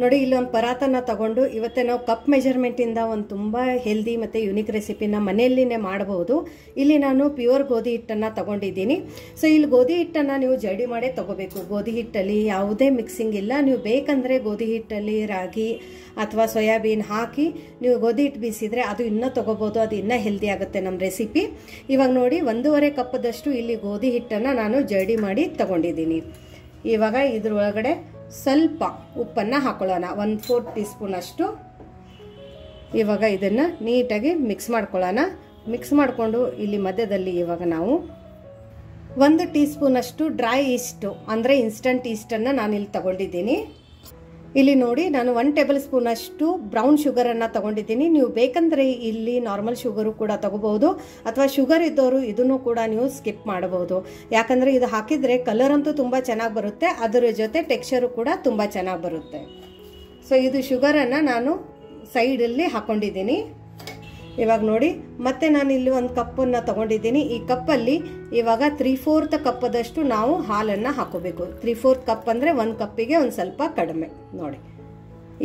ನೋಡಿ ಇಲ್ಲಿ ಒಂದು ಪರಾತನ ತಗೊಂಡು ಇವತ್ತೇ ನಾವು ಕಪ್ ಮೆಜರ್ಮೆಂಟಿಂದ ಒಂದು ತುಂಬ ಹೆಲ್ದಿ ಮತ್ತು ಯುನಿಕ್ ರೆಸಿಪಿನ ಮನೆಯಲ್ಲಿನೇ ಮಾಡಬಹುದು. ಇಲ್ಲಿ ನಾನು ಪ್ಯೂರ್ ಗೋಧಿ ಹಿಟ್ಟನ್ನು ತಗೊಂಡಿದ್ದೀನಿ. ಸೊ ಇಲ್ಲಿ ಗೋಧಿ ಹಿಟ್ಟನ್ನು ನೀವು ಜಡಿ ಮಾಡೇ ತಗೋಬೇಕು. ಗೋಧಿ ಹಿಟ್ಟಲ್ಲಿ ಯಾವುದೇ ಮಿಕ್ಸಿಂಗ್ ಇಲ್ಲ. ನೀವು ಬೇಕಂದರೆ ಗೋಧಿ ಹಿಟ್ಟಲ್ಲಿ ರಾಗಿ ಅಥವಾ ಸೋಯಾಬೀನ್ ಹಾಕಿ ನೀವು ಗೋಧಿ ಹಿಟ್ಟು ಬೀಸಿದರೆ ಅದು ಇನ್ನೂ ತಗೋಬೋದು. ಅದು ಇನ್ನೂ ಹೆಲ್ದಿ ಆಗುತ್ತೆ ನಮ್ಮ ರೆಸಿಪಿ. ಇವಾಗ ನೋಡಿ 1.5 ಕಪ್ಪದಷ್ಟು ಇಲ್ಲಿ ಗೋಧಿ ಹಿಟ್ಟನ್ನು ನಾನು ಜಡಿ ಮಾಡಿ ತಗೊಂಡಿದ್ದೀನಿ. ಇವಾಗ ಇದ್ರೊಳಗಡೆ ಸ್ವಲ್ಪ ಉಪ್ಪನ್ನು ಹಾಕೊಳ್ಳೋಣ, 1/4 ಟೀ ಸ್ಪೂನ್ ಅಷ್ಟು. ಇವಾಗ ಇದನ್ನು ನೀಟಾಗಿ ಮಿಕ್ಸ್ ಮಾಡ್ಕೊಳ್ಳೋಣ. ಮಿಕ್ಸ್ ಮಾಡಿಕೊಂಡು ಇಲ್ಲಿ ಮಧ್ಯದಲ್ಲಿ ಇವಾಗ ನಾವು 1 ಟೀ ಸ್ಪೂನ್ ಅಷ್ಟು ಡ್ರೈ ಈಸ್ಟ್ ಅಂದರೆ ಇನ್ಸ್ಟಂಟ್ ಈಸ್ಟನ್ನು ನಾನು ಇಲ್ಲಿ ತಗೊಂಡಿದ್ದೀನಿ. ಇಲ್ಲಿ ನೋಡಿ ನಾನು 1 ಟೇಬಲ್ ಸ್ಪೂನ್ ಅಷ್ಟು ಬ್ರೌನ್ ಶುಗರನ್ನು ತಗೊಂಡಿದ್ದೀನಿ. ನೀವು ಬೇಕಂದರೆ ಇಲ್ಲಿ ನಾರ್ಮಲ್ ಶುಗರು ಕೂಡ ತಗೋಬಹುದು, ಅಥವಾ ಶುಗರ್ ಇದ್ದವರು ಇದನ್ನು ಕೂಡ ನೀವು ಸ್ಕಿಪ್ ಮಾಡಬಹುದು. ಯಾಕಂದರೆ ಇದು ಹಾಕಿದರೆ ಕಲರ್ ಅಂತೂ ತುಂಬ ಚೆನ್ನಾಗಿ ಬರುತ್ತೆ, ಅದರ ಜೊತೆ ಟೆಕ್ಸ್ಚರು ಕೂಡ ತುಂಬ ಚೆನ್ನಾಗಿ ಬರುತ್ತೆ. ಸೊ ಇದು ಶುಗರನ್ನು ನಾನು ಸೈಡಲ್ಲಿ ಹಾಕ್ಕೊಂಡಿದ್ದೀನಿ. ಇವಾಗ ನೋಡಿ ಮತ್ತೆ ನಾನು ಇಲ್ಲಿ 1 ಕಪ್ಪನ್ನು ತಗೊಂಡಿದ್ದೀನಿ. ಈ ಕಪ್ಪಲ್ಲಿ ಇವಾಗ 3/4 ಕಪ್ಪದಷ್ಟು ನಾವು ಹಾಲನ್ನು ಹಾಕೋಬೇಕು. 3/4 ಕಪ್ ಅಂದರೆ 1 ಕಪ್ಪಿಗೆ ಒಂದು ಸ್ವಲ್ಪ ಕಡಿಮೆ. ನೋಡಿ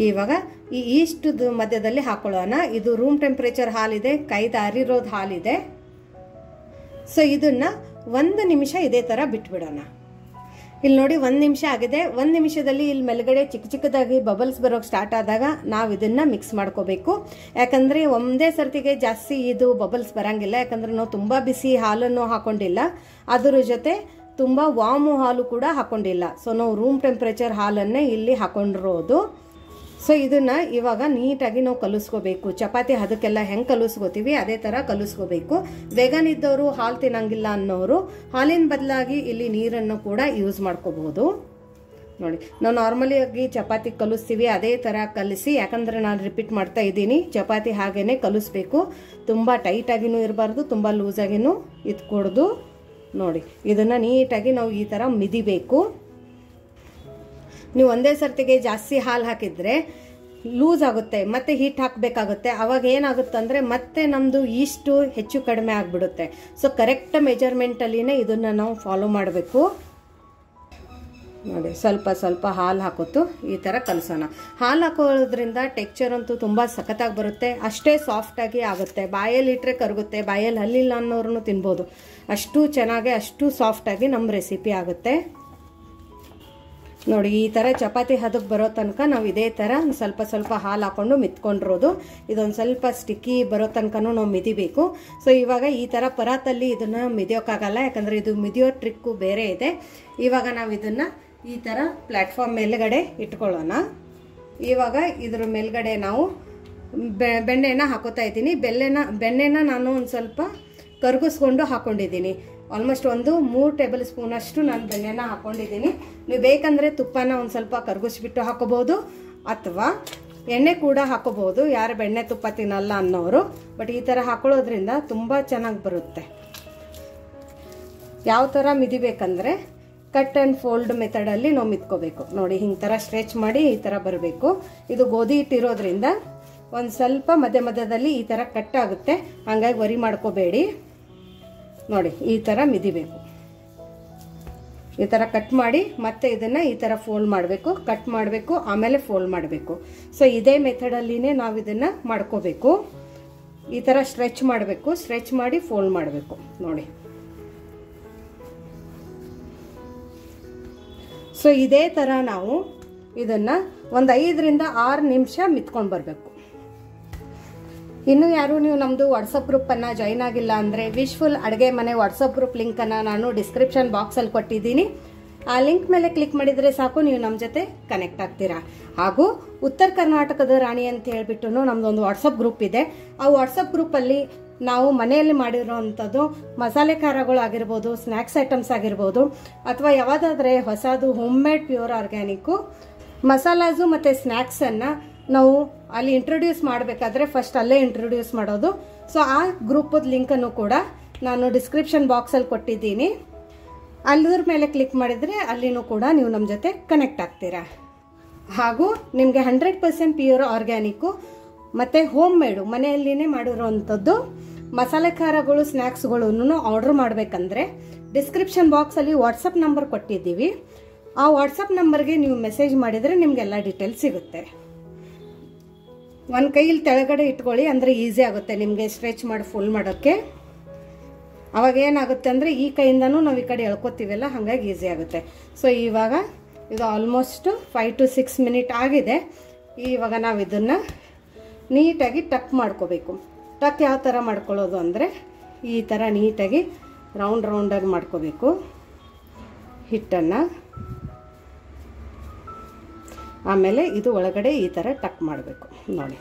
ಇವಾಗ ಈ ಈಸ್ಟದ ಮಧ್ಯದಲ್ಲಿ ಹಾಕೊಳ್ಳೋಣ. ಇದು ರೂಮ್ ಟೆಂಪ್ರೇಚರ್ ಹಾಲಿದೆ, ಕೈದು ಆರಿರೋದು ಹಾಲಿದೆ. ಸೊ ಇದನ್ನು 1 ನಿಮಿಷ ಇದೇ ಥರ ಬಿಟ್ಬಿಡೋಣ. ಇಲ್ಲಿ ನೋಡಿ 1 ನಿಮಿಷ ಆಗಿದೆ. 1 ನಿಮಿಷದಲ್ಲಿ ಇಲ್ಲಿ ಮೇಲ್ಗಡೆ ಚಿಕ್ಕ ಚಿಕ್ಕದಾಗಿ ಬಬಲ್ಸ್ ಬರೋಕ್ಕೆ ಸ್ಟಾರ್ಟ್ ಆದಾಗ ನಾವು ಇದನ್ನು ಮಿಕ್ಸ್ ಮಾಡ್ಕೋಬೇಕು. ಯಾಕಂದರೆ ಒಂದೇ ಸರ್ತಿಗೆ ಜಾಸ್ತಿ ಇದು ಬಬಲ್ಸ್ ಬರೋಂಗಿಲ್ಲ. ಯಾಕಂದರೆ ನಾವು ತುಂಬ ಬಿಸಿ ಹಾಲನ್ನು ಹಾಕೊಂಡಿಲ್ಲ, ಅದರ ಜೊತೆ ತುಂಬ ವಾರ್ಮ್ ಹಾಲು ಕೂಡ ಹಾಕೊಂಡಿಲ್ಲ. ಸೊ ನಾವು ರೂಮ್ ಟೆಂಪ್ರೇಚರ್ ಹಾಲನ್ನೇ ಇಲ್ಲಿ ಹಾಕೊಂಡಿರೋದು. ಸೊ ಇದನ್ನು ಇವಾಗ ನೀಟಾಗಿ ನಾವು ಕಲಿಸ್ಕೋಬೇಕು. ಚಪಾತಿ ಅದಕ್ಕೆಲ್ಲ ಹೆಂಗೆ ಕಲಿಸ್ಕೋತೀವಿ ಅದೇ ಥರ ಕಲಿಸ್ಕೋಬೇಕು. ವೆಗನ್ ಇದ್ದವರು ಹಾಲು ತಿನ್ನಂಗಿಲ್ಲ ಅನ್ನೋರು ಹಾಲಿನ ಬದಲಾಗಿ ಇಲ್ಲಿ ನೀರನ್ನು ಕೂಡ ಯೂಸ್ ಮಾಡ್ಕೋಬಹುದು. ನೋಡಿ ನಾವು ನಾರ್ಮಲಿ ಆಗಿ ಚಪಾತಿ ಕಲಿಸ್ತೀವಿ ಅದೇ ಥರ ಕಲಿಸಿ. ಯಾಕಂದರೆ ನಾನು ರಿಪೀಟ್ ಮಾಡ್ತಾ ಇದ್ದೀನಿ, ಚಪಾತಿ ಹಾಗೇನೆ ಕಲಿಸ್ಬೇಕು. ತುಂಬ ಟೈಟಾಗಿನೂ ಇರಬಾರ್ದು, ತುಂಬ ಲೂಸಾಗಿನೂ ಇದ್ಕೊಡ್ದು. ನೋಡಿ ಇದನ್ನು ನೀಟಾಗಿ ನಾವು ಈ ಥರ ಮಿದಿಬೇಕು. ನೀವು ಒಂದೇ ಸರ್ತಿಗೆ ಜಾಸ್ತಿ ಹಾಲು ಹಾಕಿದರೆ ಲೂಸ್ ಆಗುತ್ತೆ, ಮತ್ತೆ ಹೀಟ್ ಹಾಕಬೇಕಾಗುತ್ತೆ. ಅವಾಗ ಏನಾಗುತ್ತೆ ಅಂದರೆ ಮತ್ತೆ ನಮ್ಮದು ಈಸ್ಟು ಹೆಚ್ಚು ಕಡಿಮೆ ಆಗಿಬಿಡುತ್ತೆ. ಸೊ ಕರೆಕ್ಟ್ ಮೆಜರ್ಮೆಂಟಲ್ಲಿನೇ ಇದನ್ನು ನಾವು ಫಾಲೋ ಮಾಡಬೇಕು. ನೋಡಿ ಸ್ವಲ್ಪ ಸ್ವಲ್ಪ ಹಾಲು ಹಾಕೋತು ಈ ಥರ ಕಲಸೋಣ. ಹಾಲು ಹಾಕೋದ್ರಿಂದ ಟೆಕ್ಸ್ಚರ್ ಅಂತೂ ತುಂಬ ಸಖತ್ತಾಗಿ ಬರುತ್ತೆ, ಅಷ್ಟೇ ಸಾಫ್ಟಾಗಿ ಆಗುತ್ತೆ. ಬಾಯಲ್ಲಿ ಇಟ್ಟರೆ ಕರಗುತ್ತೆ, ಬಾಯಲ್ಲಿ ಹಲ್ಲಿಲ್ಲ ಅನ್ನೋರು ತಿನ್ಬೋದು. ಅಷ್ಟು ಚೆನ್ನಾಗಿ ಅಷ್ಟು ಸಾಫ್ಟಾಗಿ ನಮ್ಮ ರೆಸಿಪಿ ಆಗುತ್ತೆ. ನೋಡಿ ಈ ಥರ ಚಪಾತಿ ಹದಕ್ಕೆ ಬರೋ ತನಕ ನಾವು ಇದೇ ಥರ ಸ್ವಲ್ಪ ಸ್ವಲ್ಪ ಹಾಲು ಹಾಕ್ಕೊಂಡು ಮಿತ್ಕೊಂಡಿರೋದು. ಇದೊಂದು ಸ್ವಲ್ಪ ಸ್ಟಿಕ್ಕಿ ಬರೋ ತನಕನೂ ನಾವು ಮಿದಿಬೇಕು. ಸೊ ಇವಾಗ ಈ ಥರ ಪರಾತಲ್ಲಿ ಇದನ್ನು ಮಿದಿಯೋಕ್ಕಾಗಲ್ಲ, ಯಾಕಂದರೆ ಇದು ಮಿದಿಯೋ ಟ್ರಿಕ್ಕು ಬೇರೆ ಇದೆ. ಇವಾಗ ನಾವು ಇದನ್ನು ಈ ಥರ ಪ್ಲ್ಯಾಟ್ಫಾರ್ಮ್ ಮೇಲ್ಗಡೆ ಇಟ್ಕೊಳ್ಳೋಣ. ಇವಾಗ ಇದ್ರ ಮೇಲ್ಗಡೆ ನಾವು ಬೆಣ್ಣೆನ ಹಾಕೋತಾ ಇದ್ದೀನಿ. ಬೆಣ್ಣೆನ ನಾನು ಒಂದು ಸ್ವಲ್ಪ ಕರಗಿಸ್ಕೊಂಡು ಹಾಕ್ಕೊಂಡಿದ್ದೀನಿ. ಆಲ್ಮೋಸ್ಟ್ 3 ಟೇಬಲ್ ಸ್ಪೂನ್ ಅಷ್ಟು ನಾನು ಬೆಣ್ಣೆನ ಹಾಕ್ಕೊಂಡಿದ್ದೀನಿ. ನೀವು ಬೇಕಂದರೆ ತುಪ್ಪನ ಒಂದು ಸ್ವಲ್ಪ ಕರಗಿಸ್ಬಿಟ್ಟು ಹಾಕೋಬಹುದು, ಅಥವಾ ಎಣ್ಣೆ ಕೂಡ ಹಾಕೋಬಹುದು, ಯಾರು ಬೆಣ್ಣೆ ತುಪ್ಪ ತಿನ್ನಲ್ಲ ಅನ್ನೋರು. ಬಟ್ ಈ ಥರ ಹಾಕೊಳ್ಳೋದ್ರಿಂದ ತುಂಬ ಚೆನ್ನಾಗಿ ಬರುತ್ತೆ. ಯಾವ ಥರ ಮಿದಿಬೇಕಂದ್ರೆ ಕಟ್ ಆ್ಯಂಡ್ ಫೋಲ್ಡ್ ಮೆಥಡಲ್ಲಿ ನಾವು ಮಿತ್ಕೋಬೇಕು. ನೋಡಿ ಹಿಂಗೆ ಥರ ಸ್ಟ್ರೆಚ್ ಮಾಡಿ ಈ ಥರ ಬರಬೇಕು. ಇದು ಗೋಧಿ ಹಿಟ್ಟಿರೋದ್ರಿಂದ ಒಂದು ಸ್ವಲ್ಪ ಮಧ್ಯ ಮಧ್ಯದಲ್ಲಿ ಈ ಥರ ಕಟ್ ಆಗುತ್ತೆ, ಹಾಗಾಗಿ ವರಿ ಮಾಡ್ಕೋಬೇಡಿ. ನೋಡಿ ಈ ಥರ ಮಿದಿಬೇಕು. ಈ ಥರ ಕಟ್ ಮಾಡಿ ಮತ್ತೆ ಇದನ್ನು ಈ ಥರ ಫೋಲ್ಡ್ ಮಾಡಬೇಕು, ಕಟ್ ಮಾಡಬೇಕು, ಆಮೇಲೆ ಫೋಲ್ಡ್ ಮಾಡಬೇಕು. ಸೊ ಇದೇ ಮೆಥಡಲ್ಲಿನೇ ನಾವು ಇದನ್ನು ಮಾಡ್ಕೋಬೇಕು. ಈ ಥರ ಸ್ಟ್ರೆಚ್ ಮಾಡಬೇಕು, ಸ್ಟ್ರೆಚ್ ಮಾಡಿ ಫೋಲ್ಡ್ ಮಾಡಬೇಕು. ನೋಡಿ ಸೊ ಇದೇ ಥರ ನಾವು ಇದನ್ನು ಒಂದು 5 ರಿಂದ 6 ನಿಮಿಷ ಮಿತ್ಕೊಂಡು ಬರಬೇಕು. ಇನ್ನು ಯಾರು ನೀವು ನಮ್ಮದು ವಾಟ್ಸಪ್ ಗ್ರೂಪನ್ನು ಜಾಯಿನ್ ಆಗಿಲ್ಲ ಅಂದರೆ ವಿಶ್ಫುಲ್ ಅಡುಗೆ ಮನೆ ವಾಟ್ಸಪ್ ಗ್ರೂಪ್ ಲಿಂಕನ್ನು ನಾನು ಡಿಸ್ಕ್ರಿಪ್ಷನ್ ಬಾಕ್ಸಲ್ಲಿ ಕೊಟ್ಟಿದ್ದೀನಿ. ಆ ಲಿಂಕ್ ಮೇಲೆ ಕ್ಲಿಕ್ ಮಾಡಿದರೆ ಸಾಕು, ನೀವು ನಮ್ಮ ಜೊತೆ ಕನೆಕ್ಟ್ ಆಗ್ತೀರಾ. ಹಾಗೂ ಉತ್ತರ ಕರ್ನಾಟಕದ ರಾಣಿ ಅಂತ ಹೇಳ್ಬಿಟ್ಟು ನಮ್ಮದೊಂದು ವಾಟ್ಸಪ್ ಗ್ರೂಪ್ ಇದೆ. ಆ ವಾಟ್ಸಪ್ ಗ್ರೂಪಲ್ಲಿ ನಾವು ಮನೆಯಲ್ಲಿ ಮಾಡಿರೋವಂಥದ್ದು ಮಸಾಲೆ ಖಾರಗಳು ಆಗಿರ್ಬೋದು, ಸ್ನ್ಯಾಕ್ಸ್ ಐಟಮ್ಸ್ ಆಗಿರ್ಬೋದು, ಅಥವಾ ಯಾವುದಾದ್ರೆ ಹೊಸದು home made pure organic masalas ಮತ್ತು ಸ್ನ್ಯಾಕ್ಸನ್ನು ನಾವು ಅಲ್ಲಿ ಇಂಟ್ರೊಡ್ಯೂಸ್ ಮಾಡಬೇಕಾದ್ರೆ ಫಸ್ಟ್ ಅಲ್ಲೇ ಇಂಟ್ರೊಡ್ಯೂಸ್ ಮಾಡೋದು. ಸೊ ಆ ಗ್ರೂಪದ ಲಿಂಕನ್ನು ಕೂಡ ನಾನು ಡಿಸ್ಕ್ರಿಪ್ಷನ್ ಬಾಕ್ಸಲ್ಲಿ ಕೊಟ್ಟಿದ್ದೀನಿ. ಅಲ್ಲದ್ರ ಮೇಲೆ ಕ್ಲಿಕ್ ಮಾಡಿದರೆ ಅಲ್ಲಿನೂ ಕೂಡ ನೀವು ನಮ್ಮ ಜೊತೆ ಕನೆಕ್ಟ್ ಆಗ್ತೀರಾ. ಹಾಗೂ ನಿಮಗೆ 100% ಪ್ಯೂರ್ ಆರ್ಗ್ಯಾನಿಕ್ಕು ಮತ್ತು ಹೋಮ್ ಮೇಡು ಮನೆಯಲ್ಲಿನೇ ಮಾಡಿರೋವಂಥದ್ದು ಮಸಾಲೆ ಖಾರಗಳು ಸ್ನ್ಯಾಕ್ಸ್ಗಳನ್ನು ಆರ್ಡರ್ ಮಾಡಬೇಕಂದ್ರೆ ಡಿಸ್ಕ್ರಿಪ್ಷನ್ ಬಾಕ್ಸಲ್ಲಿ ವಾಟ್ಸಪ್ ನಂಬರ್ ಕೊಟ್ಟಿದ್ದೀವಿ. ಆ ವಾಟ್ಸಪ್ ನಂಬರ್ಗೆ ನೀವು ಮೆಸೇಜ್ ಮಾಡಿದರೆ ನಿಮಗೆಲ್ಲ ಡೀಟೇಲ್ಸ್ ಸಿಗುತ್ತೆ. ಒಂದು ಕೈಯಲ್ಲಿ ತೆಳಗಡೆ ಇಟ್ಕೊಳ್ಳಿ, ಅಂದರೆ ಈಸಿ ಆಗುತ್ತೆ ನಿಮಗೆ ಸ್ಟ್ರೆಚ್ ಮಾಡಿ ಫುಲ್ ಮಾಡೋಕ್ಕೆ. ಅವಾಗ ಏನಾಗುತ್ತೆ ಅಂದರೆ ಈ ಕೈಯಿಂದನೂ ನಾವು ಈ ಕಡೆ ಎಳ್ಕೊತೀವಲ್ಲ, ಹಾಗಾಗಿ ಈಸಿ ಆಗುತ್ತೆ. ಸೊ ಇವಾಗ ಇದು ಆಲ್ಮೋಸ್ಟ್ 5 to 6 ಮಿನಿಟ್ ಆಗಿದೆ. ಇವಾಗ ನಾವು ಇದನ್ನು ನೀಟಾಗಿ ಟಕ್ ಮಾಡ್ಕೋಬೇಕು. ಟಕ್ ಯಾವ ಥರ ಮಾಡ್ಕೊಳ್ಳೋದು ಅಂದರೆ ಈ ಥರ ನೀಟಾಗಿ ರೌಂಡಾಗಿ ಮಾಡ್ಕೋಬೇಕು ಹಿಟ್ಟನ್ನು. ಆಮೇಲೆ ಇದು ಒಳಗಡೆ ಈ ಥರ ಟಕ್ ಮಾಡಬೇಕು ನೋಡಿ.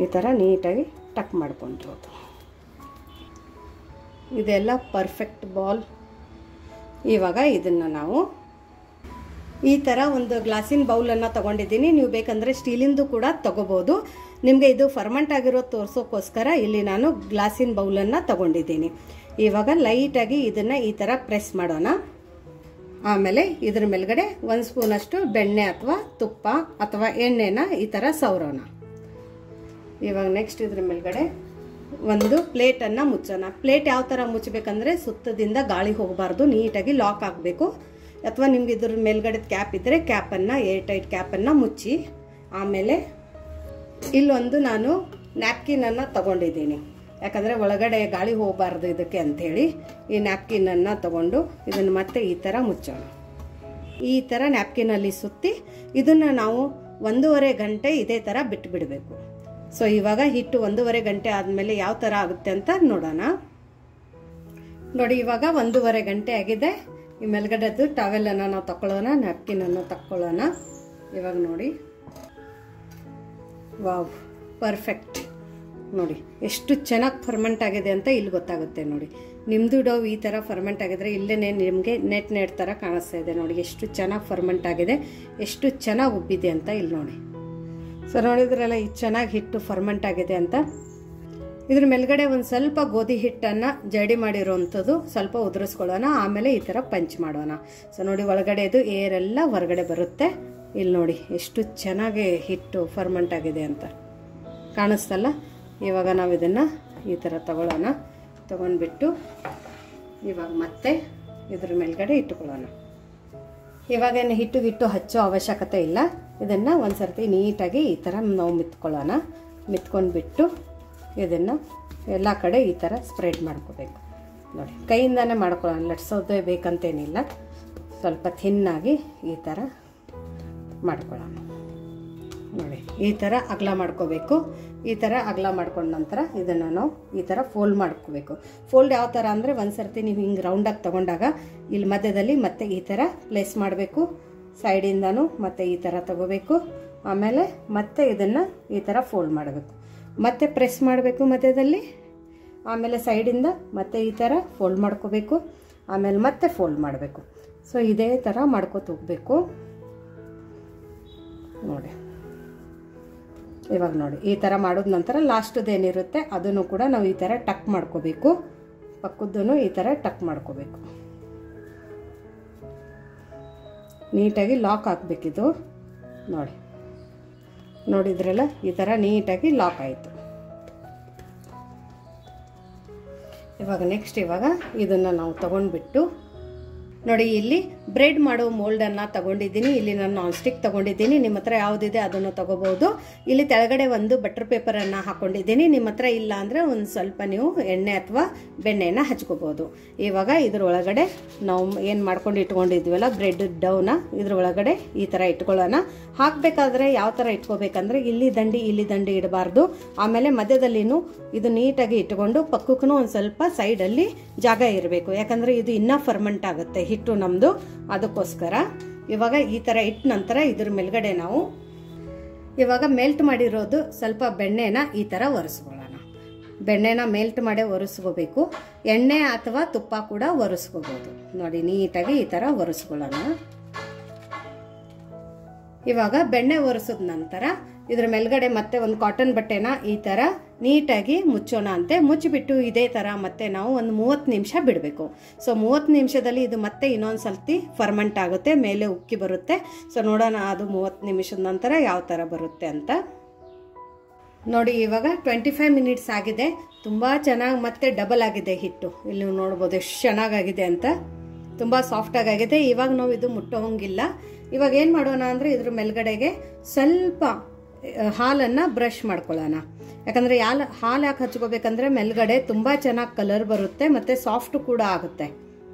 ಈ ಥರ ನೀಟಾಗಿ ಟಕ್ ಮಾಡ್ಕೊಂಡಿರೋದು. ಇದೆಲ್ಲ ಪರ್ಫೆಕ್ಟ್ ಬಾಲ್. ಇವಾಗ ಇದನ್ನು ನಾವು ಈ ಥರ ಒಂದು ಗ್ಲಾಸಿನ ಬೌಲನ್ನು ತೊಗೊಂಡಿದ್ದೀನಿ. ನೀವು ಬೇಕಂದರೆ ಸ್ಟೀಲಿಂದು ಕೂಡ ತೊಗೋಬೋದು. ನಿಮಗೆ ಇದು ಫರ್ಮೆಂಟ್ ಆಗಿರೋದು ತೋರಿಸೋಕ್ಕೋಸ್ಕರ ಇಲ್ಲಿ ನಾನು ಗ್ಲಾಸಿನ ಬೌಲನ್ನು ತೊಗೊಂಡಿದ್ದೀನಿ. ಇವಾಗ ಲೈಟಾಗಿ ಇದನ್ನು ಈ ಥರ ಪ್ರೆಸ್ ಮಾಡೋಣ. ಆಮೇಲೆ ಇದ್ರ ಮೇಲ್ಗಡೆ 1 ಸ್ಪೂನಷ್ಟು ಬೆಣ್ಣೆ ಅಥವಾ ತುಪ್ಪ ಅಥವಾ ಎಣ್ಣೆನ ಈ ಥರ ಸವರೋಣ. ಇವಾಗ ನೆಕ್ಸ್ಟ್ ಇದ್ರ ಮೇಲ್ಗಡೆ ಒಂದು ಪ್ಲೇಟನ್ನು ಮುಚ್ಚೋಣ. ಪ್ಲೇಟ್ ಯಾವ ಥರ ಮುಚ್ಚಬೇಕಂದ್ರೆ ಸುತ್ತದಿಂದ ಗಾಳಿ ಹೋಗಬಾರ್ದು, ನೀಟಾಗಿ ಲಾಕ್ ಆಗಬೇಕು. ಅಥವಾ ನಿಮ್ಗೆ ಇದ್ರ ಮೇಲ್ಗಡೆ ಕ್ಯಾಪ್ ಇದ್ದರೆ ಕ್ಯಾಪನ್ನು, ಏರ್ ಟೈಟ್ ಕ್ಯಾಪನ್ನು ಮುಚ್ಚಿ. ಆಮೇಲೆ ಇಲ್ಲೊಂದು ನಾನು ನ್ಯಾಪ್ಕಿನನ್ನು ತಗೊಂಡಿದ್ದೀನಿ, ಯಾಕಂದರೆ ಒಳಗಡೆ ಗಾಳಿ ಹೋಗಬಾರ್ದು ಇದಕ್ಕೆ ಅಂಥೇಳಿ ಈ ನ್ಯಾಪ್ಕಿನನ್ನು ತಗೊಂಡು ಇದನ್ನು ಮತ್ತೆ ಈ ಥರ ಮುಚ್ಚೋಣ. ಈ ಥರ ನ್ಯಾಪ್ಕಿನಲ್ಲಿ ಸುತ್ತಿ ಇದನ್ನು ನಾವು 1.5 ಗಂಟೆ ಇದೇ ಥರ ಬಿಟ್ಟುಬಿಡಬೇಕು. ಸೊ ಇವಾಗ ಹಿಟ್ಟು 1.5 ಗಂಟೆ ಆದಮೇಲೆ ಯಾವ ಥರ ಆಗುತ್ತೆ ಅಂತ ನೋಡೋಣ. ನೋಡಿ ಇವಾಗ 1.5 ಗಂಟೆ ಆಗಿದೆ. ಈ ಮೇಲ್ಗಡೆದು ಟವೆಲನ್ನು ನಾವು ತಗೊಳ್ಳೋಣ, ನ್ಯಾಪ್ಕಿನನ್ನು ತಗೊಳ್ಳೋಣ. ಇವಾಗ ನೋಡಿ, ವಾವ್, ಪರ್ಫೆಕ್ಟ್. ನೋಡಿ ಎಷ್ಟು ಚೆನ್ನಾಗಿ ಫರ್ಮೆಂಟ್ ಆಗಿದೆ ಅಂತ ಇಲ್ಲಿ ಗೊತ್ತಾಗುತ್ತೆ. ನೋಡಿ ನಿಮ್ಮದು ಡೌ ಈ ಥರ ಫರ್ಮೆಂಟ್ ಆಗಿದ್ರೆ ಇಲ್ಲೇ ನಿಮಗೆ ನೆಟ್ ಥರ ಕಾಣಿಸ್ತಾ ಇದೆ. ನೋಡಿ ಎಷ್ಟು ಚೆನ್ನಾಗಿ ಫರ್ಮೆಂಟ್ ಆಗಿದೆ, ಎಷ್ಟು ಚೆನ್ನಾಗಿ ಉಬ್ಬಿದೆ ಅಂತ ಇಲ್ಲಿ ನೋಡಿ. ಸೊ ನೋಡಿದ್ರಲ್ಲ ಇದು ಚೆನ್ನಾಗಿ ಹಿಟ್ಟು ಫರ್ಮೆಂಟ್ ಆಗಿದೆ ಅಂತ. ಇದ್ರ ಮೇಲ್ಗಡೆ ಒಂದು ಸ್ವಲ್ಪ ಗೋಧಿ ಹಿಟ್ಟನ್ನು ಜಡಿ ಮಾಡಿರೋವಂಥದ್ದು ಸ್ವಲ್ಪ ಉದುರಿಸ್ಕೊಳ್ಳೋಣ. ಆಮೇಲೆ ಈ ಥರ ಪಂಚ್ ಮಾಡೋಣ. ಸೊ ನೋಡಿ ಒಳಗಡೆದು ಏರೆಲ್ಲ ಹೊರಗಡೆ ಬರುತ್ತೆ. ಇಲ್ಲಿ ನೋಡಿ ಎಷ್ಟು ಚೆನ್ನಾಗಿ ಹಿಟ್ಟು ಫರ್ಮೆಂಟ್ ಆಗಿದೆ ಅಂತ ಕಾಣಿಸ್ತಲ್ಲ. ಇವಾಗ ನಾವು ಇದನ್ನು ಈ ಥರ ತಗೊಳ್ಳೋಣ. ತಗೊಂಡ್ಬಿಟ್ಟು ಇವಾಗ ಮತ್ತೆ ಇದ್ರ ಮೇಲ್ಗಡೆ ಇಟ್ಟುಕೊಳ್ಳೋಣ. ಇವಾಗೇನು ಹಿಟ್ಟು ಹಚ್ಚೋ ಅವಶ್ಯಕತೆ ಇಲ್ಲ. ಇದನ್ನು ಒಂದು ಸರ್ತಿ ನೀಟಾಗಿ ಈ ಥರ ನಾವು ಮಿತ್ಕೊಳ್ಳೋಣ. ಮಿತ್ಕೊಂಡ್ಬಿಟ್ಟು ಇದನ್ನು ಎಲ್ಲ ಕಡೆ ಈ ಥರ ಸ್ಪ್ರೆಡ್ ಮಾಡ್ಕೋಬೇಕು. ನೋಡಿ ಕೈಯಿಂದನೇ ಮಾಡ್ಕೊಳ್ಳೋಣ, ಲಟ್ಸೋದೇ ಬೇಕಂತೇನಿಲ್ಲ. ಸ್ವಲ್ಪ ಥಿನ್ನಾಗಿ ಈ ಥರ ಮಾಡ್ಕೊಳ್ಳೋಣ. ನೋಡಿ ಈ ಥರ ಅಗಲ ಮಾಡ್ಕೋಬೇಕು. ಈ ಥರ ಅಗಲ ಮಾಡ್ಕೊಂಡ ನಂತರ ಇದನ್ನು ನಾವು ಈ ಥರ ಫೋಲ್ಡ್ ಮಾಡ್ಕೋಬೇಕು. ಫೋಲ್ಡ್ ಯಾವ ಥರ ಅಂದರೆ ಒಂದು ಸರ್ತಿ ನೀವು ಹಿಂಗೆ ರೌಂಡಾಗಿ ತೊಗೊಂಡಾಗ ಇಲ್ಲಿ ಮಧ್ಯದಲ್ಲಿ ಮತ್ತೆ ಈ ಥರ ಪ್ಲೇಸ್ ಮಾಡಬೇಕು. ಸೈಡಿಂದನೂ ಮತ್ತೆ ಈ ಥರ ತಗೋಬೇಕು. ಆಮೇಲೆ ಮತ್ತೆ ಇದನ್ನು ಈ ಥರ ಫೋಲ್ಡ್ ಮಾಡಬೇಕು. ಮತ್ತೆ ಪ್ರೆಸ್ ಮಾಡಬೇಕು ಮಧ್ಯದಲ್ಲಿ. ಆಮೇಲೆ ಸೈಡಿಂದ ಮತ್ತೆ ಈ ಥರ ಫೋಲ್ಡ್ ಮಾಡ್ಕೋಬೇಕು. ಆಮೇಲೆ ಮತ್ತೆ ಫೋಲ್ಡ್ ಮಾಡಬೇಕು. ಸೊ ಇದೇ ಥರ ಮಾಡ್ಕೋತ ಹೋಗಬೇಕು. ನೋಡಿ ಇವಾಗ ನೋಡಿ ಈ ಥರ ಮಾಡಿದ ನಂತರ ಲಾಸ್ಟ್ದೇನಿರುತ್ತೆ ಅದನ್ನು ಕೂಡ ನಾವು ಈ ಥರ ಟಕ್ ಮಾಡ್ಕೋಬೇಕು. ಪಕ್ಕದ್ದೂ ಈ ಥರ ಟಕ್ ಮಾಡ್ಕೋಬೇಕು. ನೀಟಾಗಿ ಲಾಕ್ ಹಾಕಬೇಕಿದು. ನೋಡಿ ನೋಡಿದ್ರಲ್ಲ ಈ ಥರ ನೀಟಾಗಿ ಲಾಕ್ ಆಯಿತು. ಇವಾಗ ನೆಕ್ಸ್ಟ್ ಇವಾಗ ಇದನ್ನು ನಾವು ತಗೊಂಡ್ಬಿಟ್ಟು ನೋಡಿ ಇಲ್ಲಿ ಬ್ರೆಡ್ ಮಾಡೋ ಮೋಲ್ಡನ್ನು ತಗೊಂಡಿದ್ದೀನಿ. ಇಲ್ಲಿ ನಾನು ನಾನ್ ಸ್ಟಿಕ್ ತಗೊಂಡಿದ್ದೀನಿ. ನಿಮ್ಮ ಹತ್ರ ಯಾವುದಿದೆ ಅದನ್ನು ತಗೋಬಹುದು. ಇಲ್ಲಿ ಕೆಳಗಡೆ ಒಂದು ಬಟರ್ ಪೇಪರನ್ನು ಹಾಕೊಂಡಿದ್ದೀನಿ. ನಿಮ್ಮ ಹತ್ರ ಇಲ್ಲ ಅಂದರೆ ಒಂದು ಸ್ವಲ್ಪ ನೀವು ಎಣ್ಣೆ ಅಥವಾ ಬೆಣ್ಣೆನ ಹಚ್ಕೋಬಹುದು. ಇವಾಗ ಇದ್ರ ಒಳಗಡೆ ನಾವು ಏನು ಮಾಡ್ಕೊಂಡು ಇಟ್ಕೊಂಡಿದ್ವಲ್ಲ ಬ್ರೆಡ್ ಡೌನ ಇದ್ರ ಒಳಗಡೆ ಈ ಥರ ಇಟ್ಕೊಳ್ಳೋಣ. ಹಾಕಬೇಕಾದ್ರೆ ಯಾವ ಥರ ಇಟ್ಕೋಬೇಕಂದ್ರೆ ಇಲ್ಲಿ ದಂಡಿ ಇಡಬಾರ್ದು. ಆಮೇಲೆ ಮಧ್ಯದಲ್ಲಿನೂ ಇದು ನೀಟಾಗಿ ಇಟ್ಕೊಂಡು ಪಕ್ಕಕ್ಕೂ ಒಂದು ಸ್ವಲ್ಪ ಸೈಡಲ್ಲಿ ಜಾಗ ಇರಬೇಕು. ಯಾಕಂದರೆ ಇದು ಇನ್ನೂ ಫರ್ಮೆಂಟ್ ಆಗುತ್ತೆ ಹಿಟ್ಟು ನಮ್ಮದು, ಅದಕ್ಕೋಸ್ಕರ. ಇವಾಗ ಈ ಥರ ಇಟ್ಟ ನಂತರ ಇದ್ರ ಮೇಲ್ಗಡೆ ನಾವು ಇವಾಗ ಮೆಲ್ಟ್ ಮಾಡಿರೋದು ಸ್ವಲ್ಪ ಬೆಣ್ಣೆನ ಈ ಥರ ಒರೆಸ್ಕೊಳ್ಳೋಣ. ಬೆಣ್ಣೆನ ಮೆಲ್ಟ್ ಮಾಡೇ ಒರೆಸ್ಕೋಬೇಕು. ಎಣ್ಣೆ ಅಥವಾ ತುಪ್ಪ ಕೂಡ ಒರೆಸ್ಕೋಬೋದು. ನೋಡಿ ನೀಟಾಗಿ ಈ ಥರ ಒರೆಸ್ಕೊಳ್ಳೋಣ. ಇವಾಗ ಬೆಣ್ಣೆ ಒರೆಸಿದ ನಂತರ ಇದ್ರ ಮೇಲ್ಗಡೆ ಮತ್ತೆ ಒಂದು ಕಾಟನ್ ಬಟ್ಟೆನ ಈ ಥರ ನೀಟಾಗಿ ಮುಚ್ಚೋಣ ಅಂತೆ. ಮುಚ್ಚಿಬಿಟ್ಟು ಇದೇ ಥರ ಮತ್ತೆ ನಾವು ಒಂದು 30 ನಿಮಿಷ ಬಿಡಬೇಕು. ಸೊ 30 ನಿಮಿಷದಲ್ಲಿ ಇದು ಮತ್ತೆ ಇನ್ನೊಂದು ಸರ್ತಿ ಫರ್ಮೆಂಟ್ ಆಗುತ್ತೆ, ಮೇಲೆ ಉಕ್ಕಿ ಬರುತ್ತೆ. ಸೊ ನೋಡೋಣ ಅದು 30 ನಿಮಿಷದ ನಂತರ ಯಾವ ಥರ ಬರುತ್ತೆ ಅಂತ. ನೋಡಿ ಇವಾಗ 25 ಮಿನಿಟ್ಸ್ ಆಗಿದೆ. ತುಂಬ ಚೆನ್ನಾಗಿ ಮತ್ತೆ ಡಬಲ್ ಆಗಿದೆ ಹಿಟ್ಟು. ಇಲ್ಲಿ ನೀವು ನೋಡ್ಬೋದು ಎಷ್ಟು ಚೆನ್ನಾಗಾಗಿದೆ ಅಂತ. ತುಂಬ ಸಾಫ್ಟಾಗಿ ಆಗಿದೆ. ಇವಾಗ ನಾವು ಇದು ಮುಟ್ಟೋಂಗಿಲ್ಲ. ಇವಾಗ ಏನು ಮಾಡೋಣ ಅಂದರೆ ಇದ್ರ ಮೇಲ್ಗಡೆಗೆ ಸ್ವಲ್ಪ ಹಾಲನ್ನು ಬ್ರಷ್ ಮಾಡ್ಕೊಳ್ಳೋಣ. ಯಾಕಂದರೆ ಹಾಲು ಯಾಕೆ ಹಚ್ಕೋಬೇಕಂದ್ರೆ ಮೇಲ್ಗಡೆ ತುಂಬ ಚೆನ್ನಾಗಿ ಕಲರ್ ಬರುತ್ತೆ ಮತ್ತು ಸಾಫ್ಟ್ ಕೂಡ ಆಗುತ್ತೆ.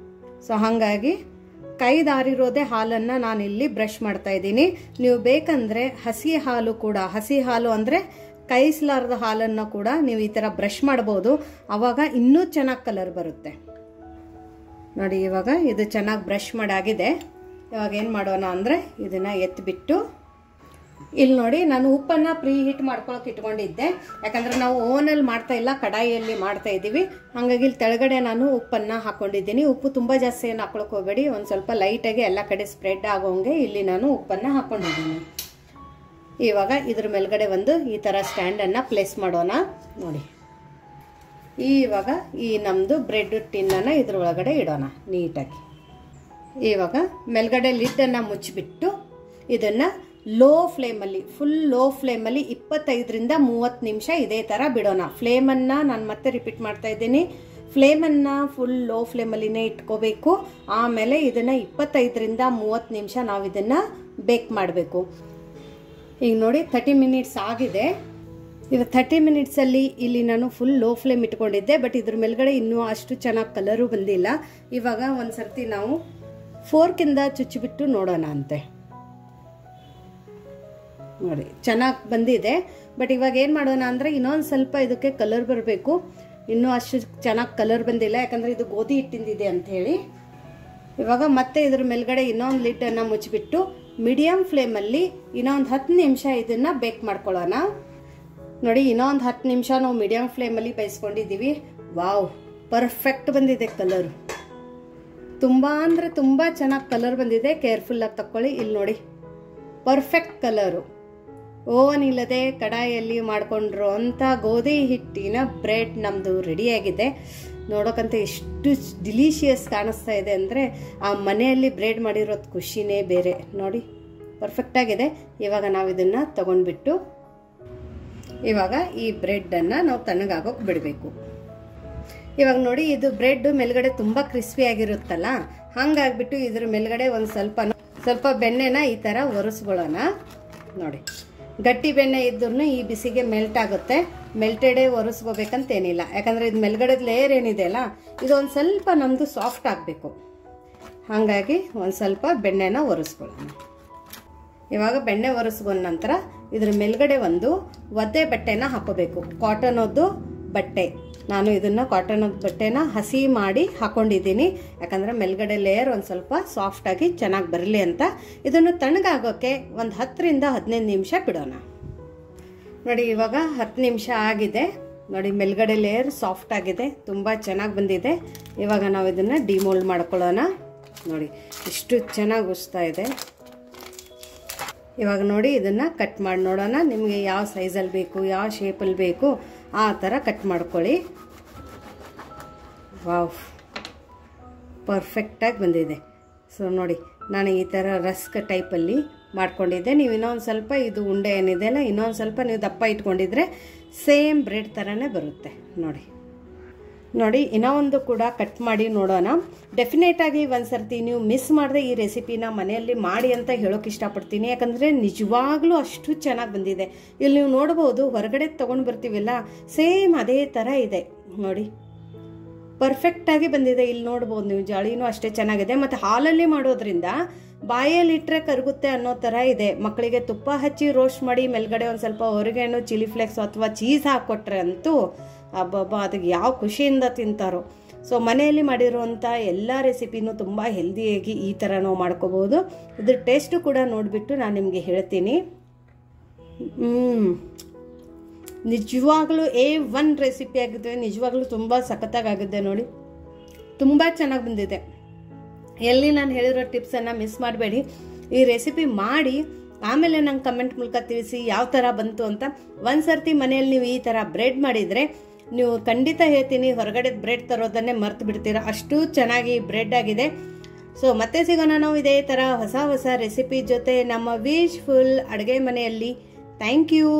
ಸೊ ಹಾಗಾಗಿ ಕೈದಾರಿರೋದೇ ಹಾಲನ್ನು ನಾನಿಲ್ಲಿ ಬ್ರಷ್ ಮಾಡ್ತಾ ಇದ್ದೀನಿ. ನೀವು ಬೇಕಂದರೆ ಹಸಿ ಹಾಲು ಕೂಡ, ಹಸಿ ಹಾಲು ಅಂದರೆ ಕೈಸಲಾರದ ಹಾಲನ್ನು ಕೂಡ ನೀವು ಈ ಥರ ಬ್ರಷ್ ಮಾಡ್ಬೋದು. ಆವಾಗ ಇನ್ನೂ ಚೆನ್ನಾಗಿ ಕಲರ್ ಬರುತ್ತೆ. ನೋಡಿ ಇವಾಗ ಇದು ಚೆನ್ನಾಗಿ ಬ್ರಷ್ ಮಾಡಾಗಿದೆ. ಇವಾಗ ಏನು ಮಾಡೋಣ ಅಂದರೆ ಇದನ್ನು ಎತ್ತಿಬಿಟ್ಟು ಇಲ್ಲಿ ನೋಡಿ ನಾನು ಉಪ್ಪನ್ನು ಪ್ರೀ ಹೀಟ್ ಮಾಡ್ಕೊಳಕ್ಕೆ ಇಟ್ಕೊಂಡಿದ್ದೆ. ಯಾಕಂದರೆ ನಾವು ಓವನಲ್ಲಿ ಮಾಡ್ತಾ ಇಲ್ಲ, ಕಡಾಯಿಯಲ್ಲಿ ಮಾಡ್ತಾ ಇದ್ದೀವಿ. ಹಾಗಾಗಿ ಇಲ್ಲಿ ಕೆಳಗಡೆ ನಾನು ಉಪ್ಪನ್ನು ಹಾಕ್ಕೊಂಡಿದ್ದೀನಿ. ಉಪ್ಪು ತುಂಬ ಜಾಸ್ತಿ ಏನು ಹಾಕ್ಕೊಳಕ್ಕೆ ಹೋಗಬೇಡಿ, ಒಂದು ಸ್ವಲ್ಪ ಲೈಟಾಗಿ ಎಲ್ಲ ಕಡೆ ಸ್ಪ್ರೆಡ್ ಆಗೋಂಗೆ ಇಲ್ಲಿ ನಾನು ಉಪ್ಪನ್ನು ಹಾಕ್ಕೊಂಡಿದ್ದೀನಿ. ಇವಾಗ ಇದ್ರ ಮೇಲ್ಗಡೆ ಒಂದು ಈ ಥರ ಸ್ಟ್ಯಾಂಡನ್ನು ಪ್ಲೇಸ್ ಮಾಡೋಣ. ನೋಡಿ ಇವಾಗ ಈ ನಮ್ಮದು ಬ್ರೆಡ್ ಟಿನ್ನನ್ನು ಇದ್ರ ಒಳಗಡೆ ಇಡೋಣ ನೀಟಾಗಿ. ಇವಾಗ ಮೇಲ್ಗಡೆ ಲಿಡ್ಡನ್ನು ಮುಚ್ಚಿಬಿಟ್ಟು ಇದನ್ನು ಲೋ ಫ್ಲೇಮಲ್ಲಿ, ಫುಲ್ ಲೋ ಫ್ಲೇಮಲ್ಲಿ 25ರಿಂದ 30 ನಿಮಿಷ ಇದೇ ಥರ ಬಿಡೋಣ. ಫ್ಲೇಮನ್ನು ನಾನು ಮತ್ತೆ ರಿಪೀಟ್ ಮಾಡ್ತಾ ಇದ್ದೀನಿ, ಫ್ಲೇಮನ್ನು ಫುಲ್ ಲೋ ಫ್ಲೇಮಲ್ಲಿನೇ ಇಟ್ಕೋಬೇಕು. ಆಮೇಲೆ ಇದನ್ನು 25ರಿಂದ 30 ನಿಮಿಷ ನಾವು ಇದನ್ನು ಬೇಕ್ ಮಾಡಬೇಕು. ಈಗ ನೋಡಿ 30 ಮಿನಿಟ್ಸ್ ಆಗಿದೆ. ಇವಾಗ 30 ಮಿನಿಟ್ಸಲ್ಲಿ ಇಲ್ಲಿ ನಾನು ಫುಲ್ ಲೋ ಫ್ಲೇಮ್ ಇಟ್ಕೊಂಡಿದ್ದೆ, ಬಟ್ ಇದ್ರ ಮೇಲ್ಗಡೆ ಇನ್ನೂ ಅಷ್ಟು ಚೆನ್ನಾಗಿ ಕಲರು ಬಂದಿಲ್ಲ. ಇವಾಗ ಒಂದು ಸರ್ತಿ ನಾವು ಫೋರ್ಕಿಂದ ಚುಚ್ಚಿಬಿಟ್ಟು ನೋಡೋಣ ಅಂತೆ. ನೋಡಿ ಚೆನ್ನಾಗಿ ಬಂದಿದೆ. ಬಟ್ ಇವಾಗ ಏನು ಮಾಡೋಣ ಅಂದರೆ ಇನ್ನೊಂದು ಸ್ವಲ್ಪ ಇದಕ್ಕೆ ಕಲರ್ ಬರಬೇಕು. ಇನ್ನೂ ಅಷ್ಟು ಚೆನ್ನಾಗಿ ಕಲರ್ ಬಂದಿಲ್ಲ, ಯಾಕಂದರೆ ಇದು ಗೋಧಿ ಹಿಟ್ಟಿಂದಿದೆ ಅಂಥೇಳಿ. ಇವಾಗ ಮತ್ತೆ ಇದ್ರ ಮೇಲ್ಗಡೆ ಇನ್ನೊಂದು ಲಿಡ್ಡನ್ನು ಮುಚ್ಚಿಬಿಟ್ಟು ಮೀಡಿಯಮ್ ಫ್ಲೇಮಲ್ಲಿ ಇನ್ನೊಂದು 10 ನಿಮಿಷ ಇದನ್ನು ಬೇಕ್ ಮಾಡ್ಕೊಳ್ಳೋಣ. ನೋಡಿ ಇನ್ನೊಂದು 10 ನಿಮಿಷ ನಾವು ಮೀಡಿಯಮ್ ಫ್ಲೇಮಲ್ಲಿ ಬೇಯಿಸ್ಕೊಂಡಿದ್ದೀವಿ. ವಾವ್, ಪರ್ಫೆಕ್ಟ್ ಬಂದಿದೆ ಕಲರು. ತುಂಬ ಅಂದರೆ ತುಂಬ ಚೆನ್ನಾಗಿ ಕಲರ್ ಬಂದಿದೆ. ಕೇರ್ಫುಲ್ಲಾಗಿ ತಕ್ಕೊಳ್ಳಿ. ಇಲ್ಲಿ ನೋಡಿ ಪರ್ಫೆಕ್ಟ್ ಕಲರು. ಓವನ್ ಇಲ್ಲದೆ ಕಡಾಯಿಯಲ್ಲಿ ಮಾಡಿಕೊಂಡಿರೋ ಅಂಥ ಗೋಧಿ ಹಿಟ್ಟಿನ ಬ್ರೆಡ್ ನಮ್ಮದು ರೆಡಿಯಾಗಿದೆ. ನೋಡೋಕ್ಕಂತ ಎಷ್ಟು ಡಿಲಿಷಿಯಸ್ ಕಾಣಿಸ್ತಾ ಇದೆ ಅಂದರೆ ಆ ಮನೆಯಲ್ಲಿ ಬ್ರೆಡ್ ಮಾಡಿರೋದು ಖುಷಿನೇ ಬೇರೆ. ನೋಡಿ ಪರ್ಫೆಕ್ಟಾಗಿದೆ. ಇವಾಗ ನಾವು ಇದನ್ನು ತಗೊಂಡ್ಬಿಟ್ಟು ಇವಾಗ ಈ ಬ್ರೆಡ್ಡನ್ನು ನಾವು ತಣ್ಣಗಾಗೋಕೆ ಬಿಡಬೇಕು. ಇವಾಗ ನೋಡಿ ಇದು ಬ್ರೆಡ್ ಮೇಲ್ಗಡೆ ತುಂಬ ಕ್ರಿಸ್ಪಿಯಾಗಿರುತ್ತಲ್ಲ, ಹಾಗಾಗ್ಬಿಟ್ಟು ಇದ್ರ ಮೇಲ್ಗಡೆ ಒಂದು ಸ್ವಲ್ಪ ಬೆಣ್ಣೆನ ಈ ಥರ ಒರೆಸ್ಕೊಳ್ಳೋಣ. ನೋಡಿ ಗಟ್ಟಿ ಬೆಣ್ಣೆ ಇದ್ರೂ ಈ ಬಿಸಿಗೆ ಮೆಲ್ಟ್ ಆಗುತ್ತೆ. ಮೆಲ್ಟೆಡೇ ಒರೆಸ್ಕೋಬೇಕಂತೇನಿಲ್ಲ, ಯಾಕಂದರೆ ಇದು ಮೇಲ್ಗಡೆದ ಲೇಯರ್ ಏನಿದೆ ಅಲ್ಲ, ಇದು ಒಂದು ಸ್ವಲ್ಪ ನಮ್ಮದು ಸಾಫ್ಟ್ ಆಗಬೇಕು. ಹಾಗಾಗಿ ಒಂದು ಸ್ವಲ್ಪ ಬೆಣ್ಣೆನ ಒರೆಸ್ಕೊಳ್ಳೋಣ. ಇವಾಗ ಬೆಣ್ಣೆ ಒರೆಸ್ಕೊಂಡ ನಂತರ ಇದ್ರ ಮೇಲ್ಗಡೆ ಒಂದು ಒದ್ದೆ ಬಟ್ಟೆನ ಹಾಕೋಬೇಕು. ಕಾಟನದ್ದು ಬಟ್ಟೆ. ನಾನು ಇದನ್ನು ಕಾಟನ್ ಬಟ್ಟೆನ ಹಸಿ ಮಾಡಿ ಹಾಕೊಂಡಿದ್ದೀನಿ, ಯಾಕಂದರೆ ಮೇಲ್ಗಡೆ ಲೇಯರ್ ಒಂದು ಸ್ವಲ್ಪ ಸಾಫ್ಟಾಗಿ ಚೆನ್ನಾಗಿ ಬರಲಿ ಅಂತ. ಇದನ್ನು ತಣ್ಣಗಾಗೋಕ್ಕೆ ಒಂದು 10ರಿಂದ 15 ನಿಮಿಷ ಬಿಡೋಣ. ನೋಡಿ ಇವಾಗ 10 ನಿಮಿಷ ಆಗಿದೆ. ನೋಡಿ ಮೇಲ್ಗಡೆ ಲೇಯರ್ ಸಾಫ್ಟ್ ಆಗಿದೆ, ತುಂಬ ಚೆನ್ನಾಗಿ ಬಂದಿದೆ. ಇವಾಗ ನಾವು ಇದನ್ನು ಡಿಮೋಲ್ಡ್ ಮಾಡ್ಕೊಳ್ಳೋಣ. ನೋಡಿ ಇಷ್ಟು ಚೆನ್ನಾಗಿ ಉಸ್ತಾ ಇದೆ. ಇವಾಗ ನೋಡಿ ಇದನ್ನು ಕಟ್ ಮಾಡಿ ನೋಡೋಣ. ನಿಮಗೆ ಯಾವ ಸೈಜಲ್ಲಿ ಬೇಕು, ಯಾವ ಶೇಪಲ್ಲಿ ಬೇಕು ಆ ಥರ ಕಟ್ ಮಾಡ್ಕೊಳ್ಳಿ. ವಾವ್, ಪರ್ಫೆಕ್ಟಾಗಿ ಬಂದಿದೆ. ಸೊ ನೋಡಿ ನಾನು ಈ ಥರ ರಸ್ಕ್ ಟೈಪಲ್ಲಿ ಮಾಡ್ಕೊಂಡಿದ್ದೆ. ನೀವು ಇನ್ನೊಂದು ಸ್ವಲ್ಪ ಇದು ಉಂಡೆ ಏನಿದೆ ಅಲ್ಲ, ಇನ್ನೊಂದು ಸ್ವಲ್ಪ ನೀವು ದಪ್ಪ ಇಟ್ಕೊಂಡಿದ್ರೆ ಸೇಮ್ ಬ್ರೆಡ್ ಥರನೇ ಬರುತ್ತೆ. ನೋಡಿ ಇನ್ನೂ ಒಂದು ಕೂಡ ಕಟ್ ಮಾಡಿ ನೋಡೋಣ. ಡೆಫಿನೆಟಾಗಿ ಒಂದು ಸರ್ತಿ ನೀವು ಮಿಸ್ ಮಾಡದೆ ಈ ರೆಸಿಪಿನ ಮನೆಯಲ್ಲಿ ಮಾಡಿ ಅಂತ ಹೇಳೋಕೆ ಇಷ್ಟಪಡ್ತೀನಿ. ಯಾಕಂದರೆ ನಿಜವಾಗ್ಲೂ ಅಷ್ಟು ಚೆನ್ನಾಗಿ ಬಂದಿದೆ. ಇಲ್ಲಿ ನೀವು ನೋಡ್ಬೋದು, ಹೊರಗಡೆ ತೊಗೊಂಡು ಬರ್ತೀವಿಲ್ಲ, ಸೇಮ್ ಅದೇ ಥರ ಇದೆ. ನೋಡಿ ಪರ್ಫೆಕ್ಟಾಗಿ ಬಂದಿದೆ. ಇಲ್ಲಿ ನೋಡ್ಬೋದು ನೀವು, ಜಾಳಿನೂ ಅಷ್ಟೇ ಚೆನ್ನಾಗಿದೆ. ಮತ್ತು ಹಾಲಲ್ಲಿ ಮಾಡೋದ್ರಿಂದ ಬಾಯಲ್ಲಿ ಇಟ್ಟರೆ ಕರಗುತ್ತೆ ಅನ್ನೋ ಥರ ಇದೆ. ಮಕ್ಕಳಿಗೆ ತುಪ್ಪ ಹಚ್ಚಿ ರೋಸ್ಟ್ ಮಾಡಿ ಮೇಲ್ಗಡೆ ಒಂದು ಸ್ವಲ್ಪ ಹೊರಗೇನು ಚಿಲ್ಲಿ ಫ್ಲೇಕ್ಸ್ ಅಥವಾ ಚೀಸ್ ಹಾಕ್ಕೊಟ್ರೆ ಅಂತೂ ಅಬ್ಬಬ್ಬ ಅದಕ್ಕೆ ಯಾವ ಖುಷಿಯಿಂದ ತಿಂತಾರೋ. ಸೊ ಮನೆಯಲ್ಲಿ ಮಾಡಿರುವಂಥ ಎಲ್ಲ ರೆಸಿಪಿನೂ ತುಂಬ ಹೆಲ್ದಿಯಾಗಿ ಈ ಥರ ನಾವು ಮಾಡ್ಕೋಬೋದು. ಇದ್ರ ಟೇಸ್ಟು ಕೂಡ ನೋಡಿಬಿಟ್ಟು ನಾನು ನಿಮಗೆ ಹೇಳ್ತೀನಿ. ನಿಜವಾಗ್ಲೂ A1 ರೆಸಿಪಿ ಆಗಿದೆ. ನಿಜವಾಗ್ಲೂ ತುಂಬ ಸಖತ್ತಾಗಿದೆ. ನೋಡಿ ತುಂಬ ಚೆನ್ನಾಗಿ ಬಂದಿದೆ. ಎಲ್ಲಿ ನಾನು ಹೇಳಿರೋ ಟಿಪ್ಸನ್ನು ಮಿಸ್ ಮಾಡಬೇಡಿ. ಈ ರೆಸಿಪಿ ಮಾಡಿ ಆಮೇಲೆ ನಂಗೆ ಕಮೆಂಟ್ ಮೂಲಕ ತಿಳಿಸಿ ಯಾವ ಥರ ಬಂತು ಅಂತ. ಒಂದು ಸರ್ತಿ ಮನೆಯಲ್ಲಿ ನೀವು ಈ ಥರ ಬ್ರೆಡ್ ಮಾಡಿದರೆ ನೀವು ಖಂಡಿತ ಹೇಳ್ತೀನಿ ಹೊರಗಡೆ ಬ್ರೆಡ್ ತರೋದನ್ನೇ ಮರ್ತು ಬಿಡ್ತೀರಾ, ಅಷ್ಟು ಚೆನ್ನಾಗಿ ಬ್ರೆಡ್ ಆಗಿದೆ. ಸೊ ಮತ್ತೆ ಸಿಗೋಣ ನಾವು ಇದೇ ಥರ ಹೊಸ ರೆಸಿಪಿ ಜೊತೆ ನಮ್ಮ ವಿಶ್ಫುಲ್ ಅಡುಗೆ ಮನೆಯಲ್ಲಿ. Thank you.